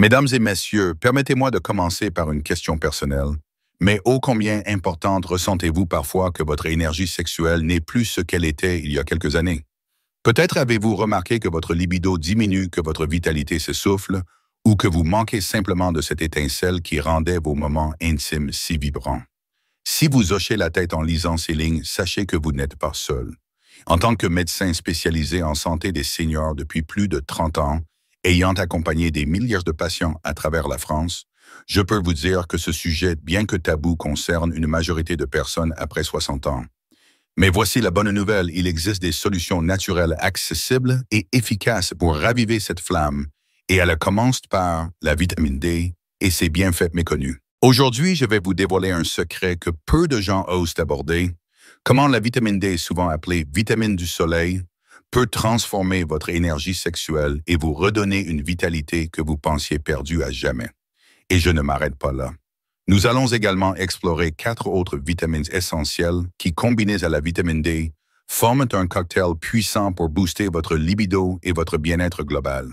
Mesdames et messieurs, permettez-moi de commencer par une question personnelle. Mais ô combien importante ressentez-vous parfois que votre énergie sexuelle n'est plus ce qu'elle était il y a quelques années? Peut-être avez-vous remarqué que votre libido diminue, que votre vitalité s'essouffle, ou que vous manquez simplement de cette étincelle qui rendait vos moments intimes si vibrants. Si vous hochez la tête en lisant ces lignes, sachez que vous n'êtes pas seul. En tant que médecin spécialisé en santé des seniors depuis plus de 30 ans, ayant accompagné des milliers de patients à travers la France, je peux vous dire que ce sujet, bien que tabou, concerne une majorité de personnes après 60 ans. Mais voici la bonne nouvelle, il existe des solutions naturelles accessibles et efficaces pour raviver cette flamme, et elle commence par la vitamine D et ses bienfaits méconnus. Aujourd'hui, je vais vous dévoiler un secret que peu de gens osent aborder, comment la vitamine D, souvent appelée vitamine du soleil, peut transformer votre énergie sexuelle et vous redonner une vitalité que vous pensiez perdue à jamais. Et je ne m'arrête pas là. Nous allons également explorer 4 autres vitamines essentielles qui, combinées à la vitamine D, forment un cocktail puissant pour booster votre libido et votre bien-être global.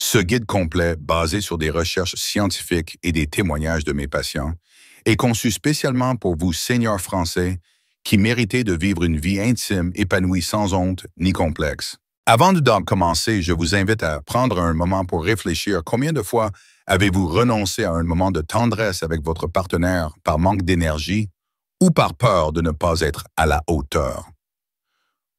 Ce guide complet, basé sur des recherches scientifiques et des témoignages de mes patients, est conçu spécialement pour vous, seniors français, qui méritez de vivre une vie intime, épanouie sans honte ni complexe. Avant de commencer, je vous invite à prendre un moment pour réfléchir. Combien de fois avez-vous renoncé à un moment de tendresse avec votre partenaire par manque d'énergie ou par peur de ne pas être à la hauteur?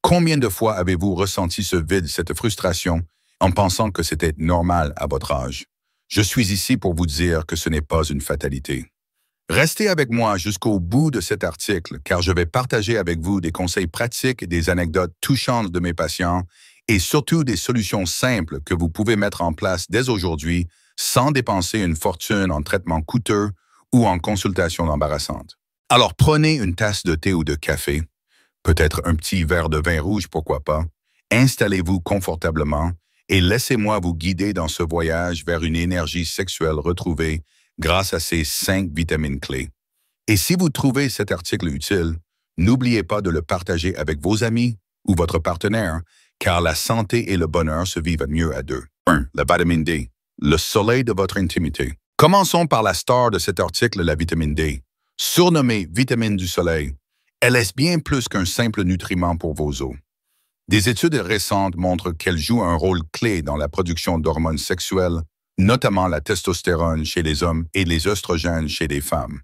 Combien de fois avez-vous ressenti ce vide, cette frustration, en pensant que c'était normal à votre âge? Je suis ici pour vous dire que ce n'est pas une fatalité. Restez avec moi jusqu'au bout de cet article, car je vais partager avec vous des conseils pratiques, des anecdotes touchantes de mes patients et surtout des solutions simples que vous pouvez mettre en place dès aujourd'hui sans dépenser une fortune en traitements coûteux ou en consultations embarrassantes. Alors prenez une tasse de thé ou de café, peut-être un petit verre de vin rouge, pourquoi pas, installez-vous confortablement et laissez-moi vous guider dans ce voyage vers une énergie sexuelle retrouvée grâce à ces 5 vitamines clés. Et si vous trouvez cet article utile, n'oubliez pas de le partager avec vos amis ou votre partenaire, car la santé et le bonheur se vivent mieux à deux. 1. La vitamine D, le soleil de votre intimité. Commençons par la star de cet article, la vitamine D. Surnommée vitamine du soleil, elle est bien plus qu'un simple nutriment pour vos os. Des études récentes montrent qu'elle joue un rôle clé dans la production d'hormones sexuelles, notamment la testostérone chez les hommes et les œstrogènes chez les femmes.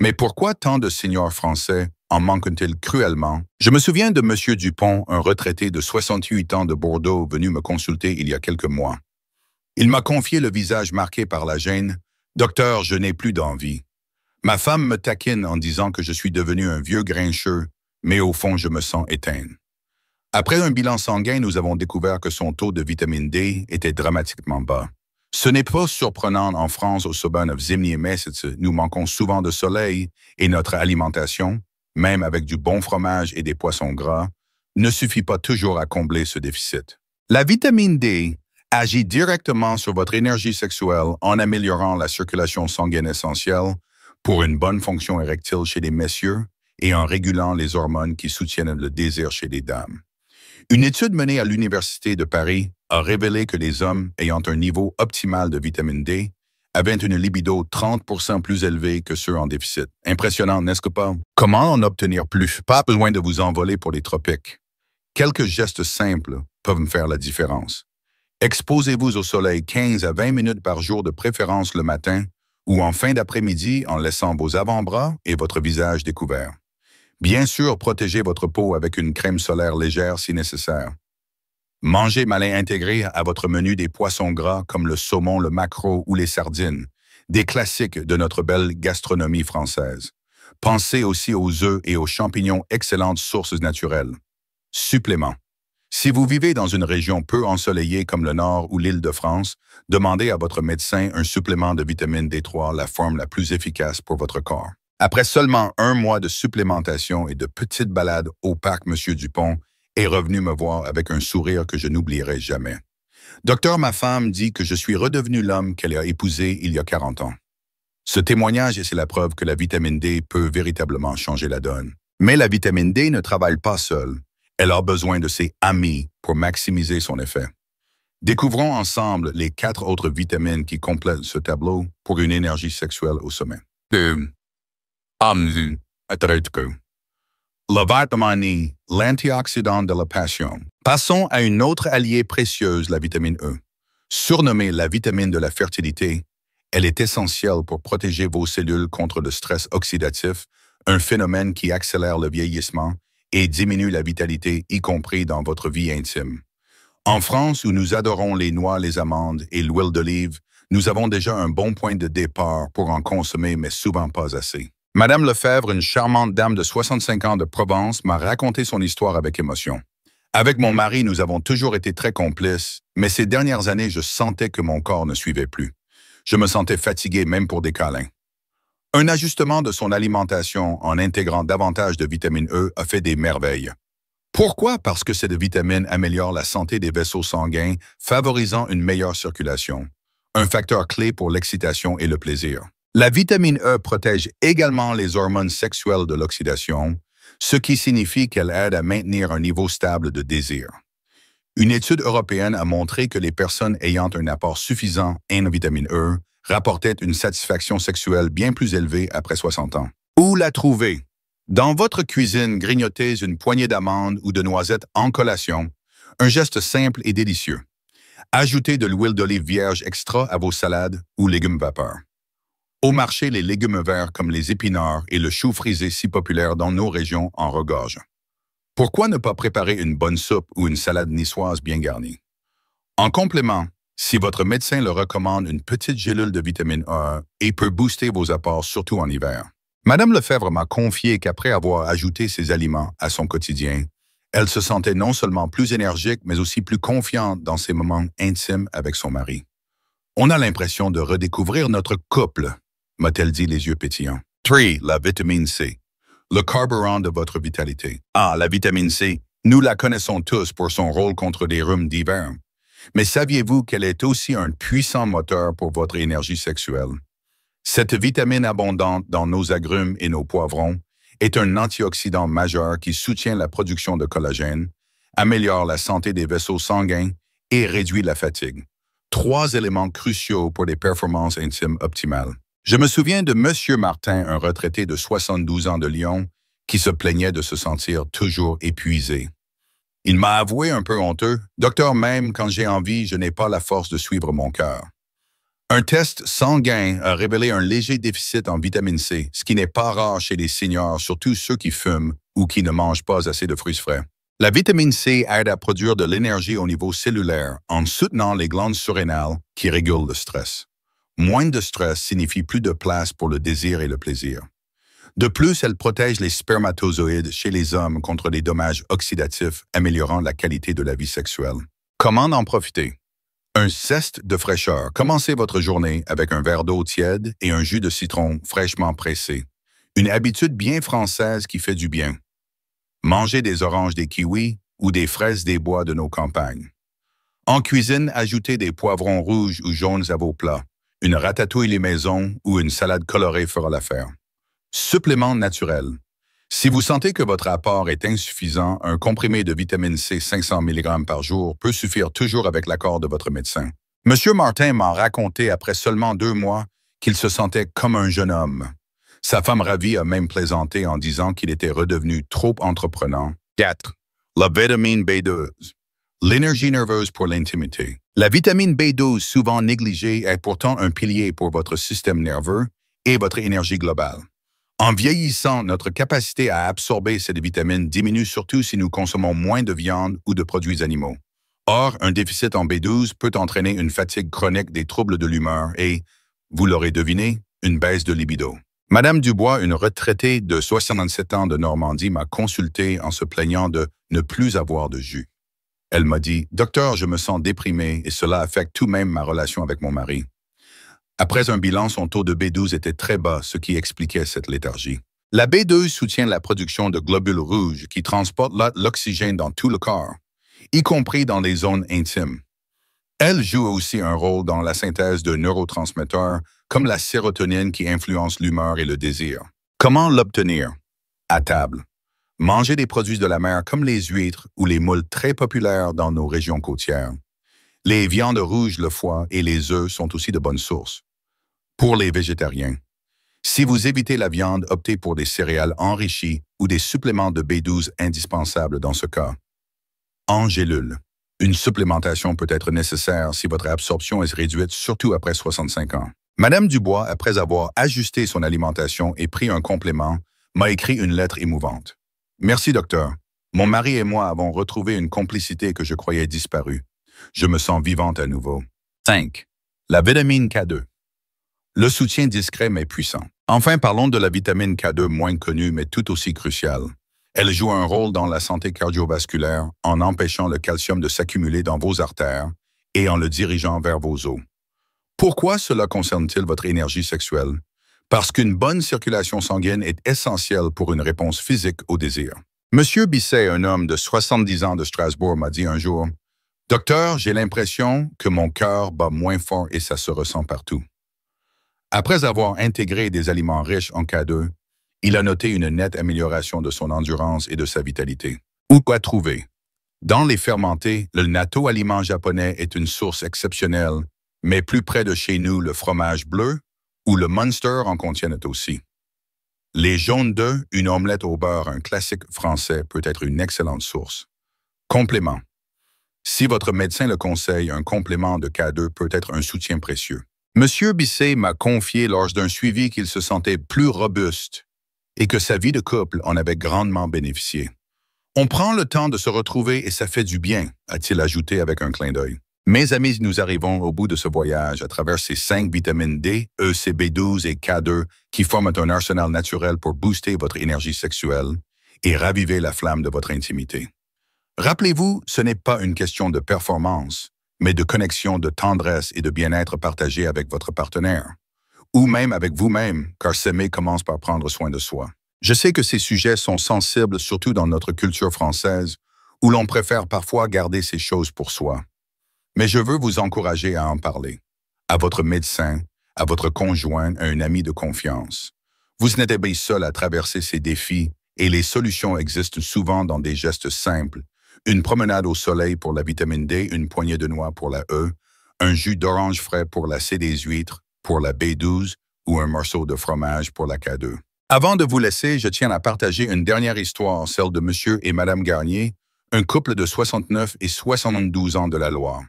Mais pourquoi tant de seniors français en manquent-ils cruellement? Je me souviens de M. Dupont, un retraité de 68 ans de Bordeaux venu me consulter il y a quelques mois. Il m'a confié le visage marqué par la gêne. « Docteur, je n'ai plus d'envie. Ma femme me taquine en disant que je suis devenu un vieux grincheux, mais au fond, je me sens éteint. » Après un bilan sanguin, nous avons découvert que son taux de vitamine D était dramatiquement bas. Ce n'est pas surprenant en France, au Soban of Zimni et Messetz, nous manquons souvent de soleil et notre alimentation, même avec du bon fromage et des poissons gras, ne suffit pas toujours à combler ce déficit. La vitamine D agit directement sur votre énergie sexuelle en améliorant la circulation sanguine essentielle pour une bonne fonction érectile chez les messieurs et en régulant les hormones qui soutiennent le désir chez les dames. Une étude menée à l'Université de Paris a révélé que les hommes ayant un niveau optimal de vitamine D avaient une libido 30% plus élevée que ceux en déficit. Impressionnant, n'est-ce pas? Comment en obtenir plus? Pas besoin de vous envoler pour les tropiques. Quelques gestes simples peuvent faire la différence. Exposez-vous au soleil 15 à 20 minutes par jour, de préférence le matin ou en fin d'après-midi en laissant vos avant-bras et votre visage découvert. Bien sûr, protégez votre peau avec une crème solaire légère si nécessaire. Mangez malin intégré à votre menu des poissons gras comme le saumon, le maquereau ou les sardines, des classiques de notre belle gastronomie française. Pensez aussi aux œufs et aux champignons, excellentes sources naturelles. Suppléments. Si vous vivez dans une région peu ensoleillée comme le Nord ou l'Île-de-France, demandez à votre médecin un supplément de vitamine D3, la forme la plus efficace pour votre corps. Après seulement 1 mois de supplémentation et de petites balades au parc, M. Dupont est revenu me voir avec un sourire que je n'oublierai jamais. « Docteur, ma femme dit que je suis redevenu l'homme qu'elle a épousé il y a 40 ans. » Ce témoignage, c'est la preuve que la vitamine D peut véritablement changer la donne. Mais la vitamine D ne travaille pas seule. Elle a besoin de ses amis pour maximiser son effet. Découvrons ensemble les 4 autres vitamines qui complètent ce tableau pour une énergie sexuelle au sommet. 2. La vitamine E, l'antioxydant de la passion. Passons à une autre alliée précieuse, la vitamine E. Surnommée la vitamine de la fertilité, elle est essentielle pour protéger vos cellules contre le stress oxydatif, un phénomène qui accélère le vieillissement et diminue la vitalité, y compris dans votre vie intime. En France, où nous adorons les noix, les amandes et l'huile d'olive, nous avons déjà un bon point de départ pour en consommer, mais souvent pas assez. Madame Lefebvre, une charmante dame de 65 ans de Provence, m'a raconté son histoire avec émotion. Avec mon mari, nous avons toujours été très complices, mais ces dernières années, je sentais que mon corps ne suivait plus. Je me sentais fatigué même pour des câlins. Un ajustement de son alimentation en intégrant davantage de vitamine E a fait des merveilles. Pourquoi? Parce que cette vitamine améliore la santé des vaisseaux sanguins, favorisant une meilleure circulation, un facteur clé pour l'excitation et le plaisir. La vitamine E protège également les hormones sexuelles de l'oxydation, ce qui signifie qu'elle aide à maintenir un niveau stable de désir. Une étude européenne a montré que les personnes ayant un apport suffisant en vitamine E rapportaient une satisfaction sexuelle bien plus élevée après 60 ans. Où la trouver? Dans votre cuisine, grignotez une poignée d'amandes ou de noisettes en collation, un geste simple et délicieux. Ajoutez de l'huile d'olive vierge extra à vos salades ou légumes vapeur. Au marché, les légumes verts comme les épinards et le chou frisé si populaires dans nos régions en regorgent. Pourquoi ne pas préparer une bonne soupe ou une salade niçoise bien garnie? En complément, si votre médecin le recommande, une petite gélule de vitamine E et peut booster vos apports, surtout en hiver. Madame Lefebvre m'a confié qu'après avoir ajouté ces aliments à son quotidien, elle se sentait non seulement plus énergique, mais aussi plus confiante dans ses moments intimes avec son mari. On a l'impression de redécouvrir notre couple, m'a-t-elle dit les yeux pétillants. 3. La vitamine C. Le carburant de votre vitalité. Ah, la vitamine C, nous la connaissons tous pour son rôle contre les rhumes d'hiver. Mais saviez-vous qu'elle est aussi un puissant moteur pour votre énergie sexuelle? Cette vitamine abondante dans nos agrumes et nos poivrons est un antioxydant majeur qui soutient la production de collagène, améliore la santé des vaisseaux sanguins et réduit la fatigue. 3 éléments cruciaux pour des performances intimes optimales. Je me souviens de M. Martin, un retraité de 72 ans de Lyon, qui se plaignait de se sentir toujours épuisé. Il m'a avoué un peu honteux. « Docteur, même quand j'ai envie, je n'ai pas la force de suivre mon cœur. » Un test sanguin a révélé un léger déficit en vitamine C, ce qui n'est pas rare chez les seniors, surtout ceux qui fument ou qui ne mangent pas assez de fruits frais. La vitamine C aide à produire de l'énergie au niveau cellulaire en soutenant les glandes surrénales qui régulent le stress. Moins de stress signifie plus de place pour le désir et le plaisir. De plus, elle protège les spermatozoïdes chez les hommes contre les dommages oxydatifs, améliorant la qualité de la vie sexuelle. Comment en profiter? Un zeste de fraîcheur. Commencez votre journée avec un verre d'eau tiède et un jus de citron fraîchement pressé. Une habitude bien française qui fait du bien. Mangez des oranges, des kiwis ou des fraises des bois de nos campagnes. En cuisine, ajoutez des poivrons rouges ou jaunes à vos plats. Une ratatouille maison ou une salade colorée fera l'affaire. Supplément naturel. Si vous sentez que votre apport est insuffisant, un comprimé de vitamine C 500 mg par jour peut suffire toujours avec l'accord de votre médecin. Monsieur Martin m'a raconté après seulement 2 mois qu'il se sentait comme un jeune homme. Sa femme ravie a même plaisanté en disant qu'il était redevenu trop entreprenant. 4. La vitamine B12. L'énergie nerveuse pour l'intimité. La vitamine B12, souvent négligée, est pourtant un pilier pour votre système nerveux et votre énergie globale. En vieillissant, notre capacité à absorber cette vitamine diminue surtout si nous consommons moins de viande ou de produits animaux. Or, un déficit en B12 peut entraîner une fatigue chronique, des troubles de l'humeur et, vous l'aurez deviné, une baisse de libido. Madame Dubois, une retraitée de 67 ans de Normandie, m'a consulté en se plaignant de ne plus avoir de jus. Elle m'a dit « Docteur, je me sens déprimée et cela affecte tout de même ma relation avec mon mari. » Après un bilan, son taux de B12 était très bas, ce qui expliquait cette léthargie. La B12 soutient la production de globules rouges qui transportent l'oxygène dans tout le corps, y compris dans les zones intimes. Elle joue aussi un rôle dans la synthèse de neurotransmetteurs comme la sérotonine qui influence l'humeur et le désir. Comment l'obtenir? À table. Mangez des produits de la mer comme les huîtres ou les moules très populaires dans nos régions côtières. Les viandes rouges, le foie et les œufs sont aussi de bonnes sources. Pour les végétariens, si vous évitez la viande, optez pour des céréales enrichies ou des suppléments de B12 indispensables dans ce cas. En gélule, une supplémentation peut être nécessaire si votre absorption est réduite, surtout après 65 ans. Madame Dubois, après avoir ajusté son alimentation et pris un complément, m'a écrit une lettre émouvante. Merci, docteur. Mon mari et moi avons retrouvé une complicité que je croyais disparue. Je me sens vivante à nouveau. 5. La vitamine K2. Le soutien discret mais puissant. Enfin, parlons de la vitamine K2 moins connue mais tout aussi cruciale. Elle joue un rôle dans la santé cardiovasculaire en empêchant le calcium de s'accumuler dans vos artères et en le dirigeant vers vos os. Pourquoi cela concerne-t-il votre énergie sexuelle? Parce qu'une bonne circulation sanguine est essentielle pour une réponse physique au désir. Monsieur Bisset, un homme de 70 ans de Strasbourg, m'a dit un jour « Docteur, j'ai l'impression que mon cœur bat moins fort et ça se ressent partout. » Après avoir intégré des aliments riches en K2, il a noté une nette amélioration de son endurance et de sa vitalité. Où quoi trouver? Dans les fermentés, le natto aliment japonais est une source exceptionnelle, mais plus près de chez nous, le fromage bleu ou le Munster en contiennent aussi. Les jaunes d'œufs, une omelette au beurre, un classique français, peut être une excellente source. Complément. Si votre médecin le conseille, un complément de K2 peut être un soutien précieux. Monsieur Bisset m'a confié lors d'un suivi qu'il se sentait plus robuste et que sa vie de couple en avait grandement bénéficié. On prend le temps de se retrouver et ça fait du bien, a-t-il ajouté avec un clin d'œil. Mes amis, nous arrivons au bout de ce voyage à travers ces 5 vitamines D, ECB12 et K2 qui forment un arsenal naturel pour booster votre énergie sexuelle et raviver la flamme de votre intimité. Rappelez-vous, ce n'est pas une question de performance, mais de connexion, de tendresse et de bien-être partagé avec votre partenaire, ou même avec vous-même, car s'aimer commence par prendre soin de soi. Je sais que ces sujets sont sensibles, surtout dans notre culture française, où l'on préfère parfois garder ces choses pour soi. Mais je veux vous encourager à en parler, à votre médecin, à votre conjoint, à un ami de confiance. Vous n'êtes pas seul à traverser ces défis et les solutions existent souvent dans des gestes simples. Une promenade au soleil pour la vitamine D, une poignée de noix pour la E, un jus d'orange frais pour la C des huîtres, pour la B12 ou un morceau de fromage pour la K2. Avant de vous laisser, je tiens à partager une dernière histoire, celle de Monsieur et Madame Garnier, un couple de 69 et 72 ans de la Loire.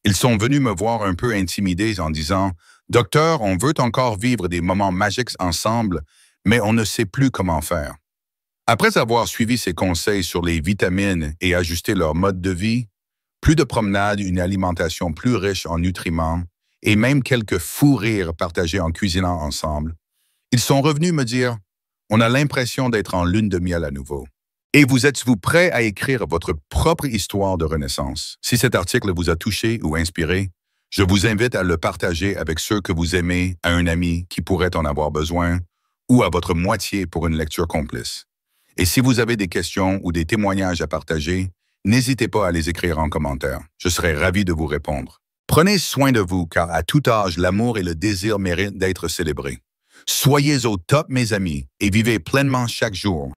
Ils sont venus me voir un peu intimidés en disant « Docteur, on veut encore vivre des moments magiques ensemble, mais on ne sait plus comment faire. » Après avoir suivi ces conseils sur les vitamines et ajusté leur mode de vie, plus de promenades, une alimentation plus riche en nutriments et même quelques fous rires partagés en cuisinant ensemble, ils sont revenus me dire « On a l'impression d'être en lune de miel à nouveau. » Et vous êtes-vous prêt à écrire votre propre histoire de renaissance? Si cet article vous a touché ou inspiré, je vous invite à le partager avec ceux que vous aimez, à un ami qui pourrait en avoir besoin ou à votre moitié pour une lecture complice. Et si vous avez des questions ou des témoignages à partager, n'hésitez pas à les écrire en commentaire. Je serai ravi de vous répondre. Prenez soin de vous car à tout âge, l'amour et le désir méritent d'être célébrés. Soyez au top, mes amis, et vivez pleinement chaque jour.